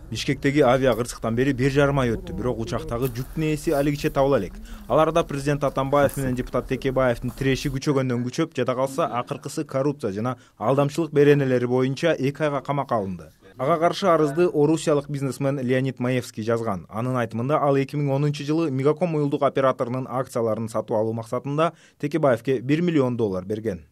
Бишкектеги авиа кырсыктан бери 1,5 ай өттү, бирок учактагы жүктүн ээси алигиче табыла элек. Аларда президент Атамбаев менен депутат Текебаевдин тиреши күчөгөндөн күчөп, жада калса акыркысы коррупция жана алдамчылык беренелери боюнча 2 айга камакка алынды. Ага каршы арызды орусиялык бизнесмен Леонид Маевский жазган. Анын айтымында ал 2010 жылы Мегаком уюлдук операторунун акцияларын сатып алуу максатында Текебаевке $1 миллион берген.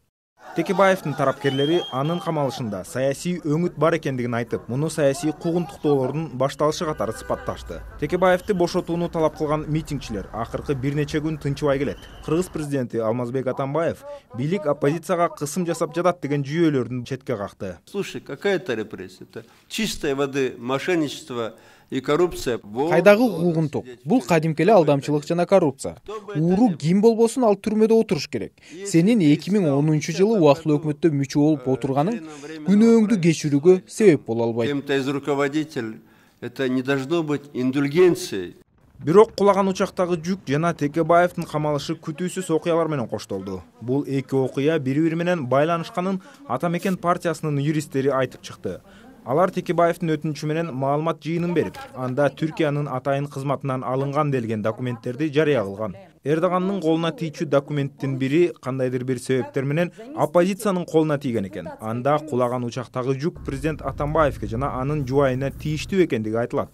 Текебаевдин тарапкерлери анын камалышында саясий өңүт бар экендигин айтып, муну саясий куугунтуктоолордун башталышы катары сыпатташты. Текебаевди бошотууну талап кылган митингчилер акыркы бир нече күн тынчыбай келет. Кыргыз президенти Алмазбек Атамбаев бийлик оппозицияга кысым жасап жатат деген жүйөлөрдүн четке какты. Слушай, какая это репрессия? Это чистой воды мошенничество и коррупция. Кайдагы куугунтук? Бул кадимки эле алдамчылык жана коррупция. Ууру ким болбосун ал түрмөдө отуруш керек. Сенин 2010 жылы убактылуу өкмөттө мүчө болуп отурганың күнөөңдү кечирүүгө себеп боло албайт. Кем-то из руководителей это не должно быть индульгенцией. Бирок кулаган учактагы жүк жана Текебаевдин камалышы күтүүсүз окуялар менен коштолду. Бул эки окуя бири-бири менен байланышканын Атамекен партиясынын юристтери айтып чыкты. Алар Текебаевдин өтүнүчү менен маалымат жыйынын берип, анда Түркиянын атайын кызматынан алынган делген документтерди жарыя кылган. Эрдоганның колуна тийчү документтин бири кандайдыр бир себептер менен оппозициянын колуна тийген экен. Анда кулаган учактагы жүк президент Атамбаевке жана анын жубайына тийиштүү экендиги айтылат.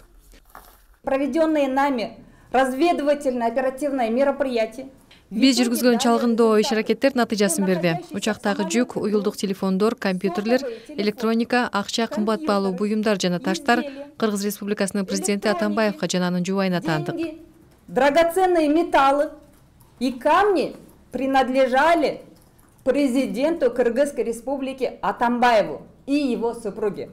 Проведенные нами разведывательно-оперативное мероприятие. Биз жүргүзгөн чалгындоо иш-аракеттер натыйжасын берди. Учактагы жүк, уюлдук телефондор, компьютерлер, электроника, акча, кымбат баалуу буюмдар жана таштар Кыргыз Республикасынын президенти Атамбаевга жана анын жубайына таандык. Драгоценные металлы и камни принадлежали президенту Кыргызской Республики Атамбаеву и его супруге.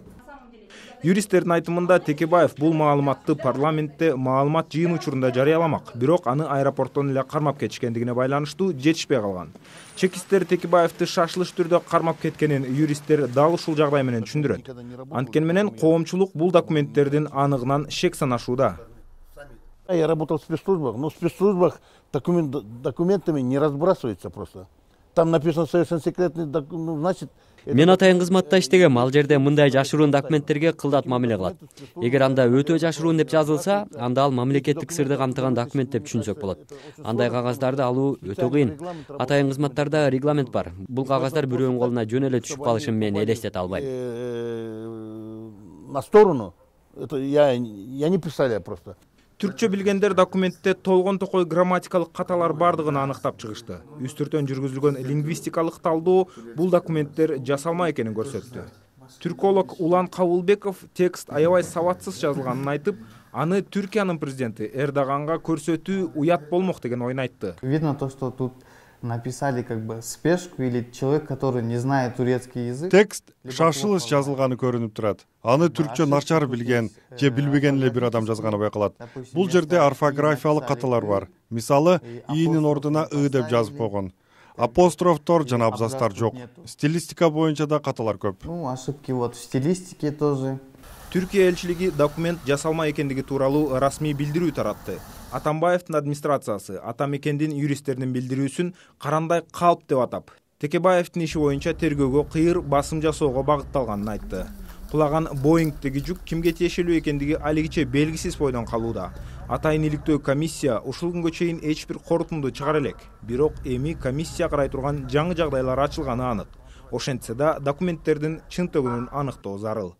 Юристтердин айтымында Текебаев бул маалыматты парламентте маалымат жыйын учурунда жарыяламак, бирок аны аэропорттон эле кармап кетишкендигине байланыштуу жетишпей калган. Чекисттер Текебаевди шашылыш түрдө кармап кеткенин юристтер дал ушул жагдай менен түшүндүрөт. Анткени менен коомчулук бул документтердин аныгынан шек санашууда. Я работал в спецслужбах, но в спецслужбах документами не разбрасывается просто. Там написано совершенно секретный документ, значит... Мен атайын кызматта иштегем, ал жерде мындай жашыруун документтерге кылдат мамиле кылат. Эгер анда өтө жашыруун деп жазылса, анда ал мамлекеттик сырды камтыган документ деп түшүнсөк болот. Андай кагаздарды алуу өтө кыйын. Атайын кызматтарда регламент бар. Бул кагаздар бирөөнүн колуна жөн эле түшүп калышын мен элестете албайм. На сторону, это я не представляю просто. Түркчө билгендер документте толгон токой грамматикалык каталар бардыгын аныктап чыгышты. Үстүртөн жүргүзүлгөн лингвистикалык талдоо бул документтер жасалма экенин көрсөттү. Түрколог Улан Кабылбеков текст аябай сабатсыз жазылганын айтып, аны Түркиянын президенти Эрдоганга көрсөтүү уят болмок деген ойун айтты. Видно то, что тут написали как бы спешку или человек, который не знает турецкий язык. Текст шашылыш жазылганы көрүнүп турат. Аны түркчө начар билген же билбеген эле бир адам жазганы байкалат. Бул жерде орфографиялык каталар бар. Мисалы, иинин ордуна ы деп жазып койгон. Апострофтор жана абзацтар жок. Стилистика боюнча да каталар көп. Ну, ошибки вот в стилистике тоже. Түркия элчилиги документ жасалма экендиги тууралуу расмий билдирүү таратты. Атамбаевдин администрациясы Атамекендин юристтеринин билдирүүсүн карандай калп деп атап, Текебаевдин иши боюнча тергөөгө кыйыр басым жасоого багытталганын айтты. Кулаган Боингдеги жүк кимге тиешелүү экендиги алигиче белгисиз бойдон калууда. Атайын иликтөө комиссия ушул күнгө чейин эч бир корутунду чыгара элек. Бирок эми комиссия карай турган жаңы жагдайлар ачылганы анык. Ошентсе да документтердин чынтыгын аныктоо зарыл.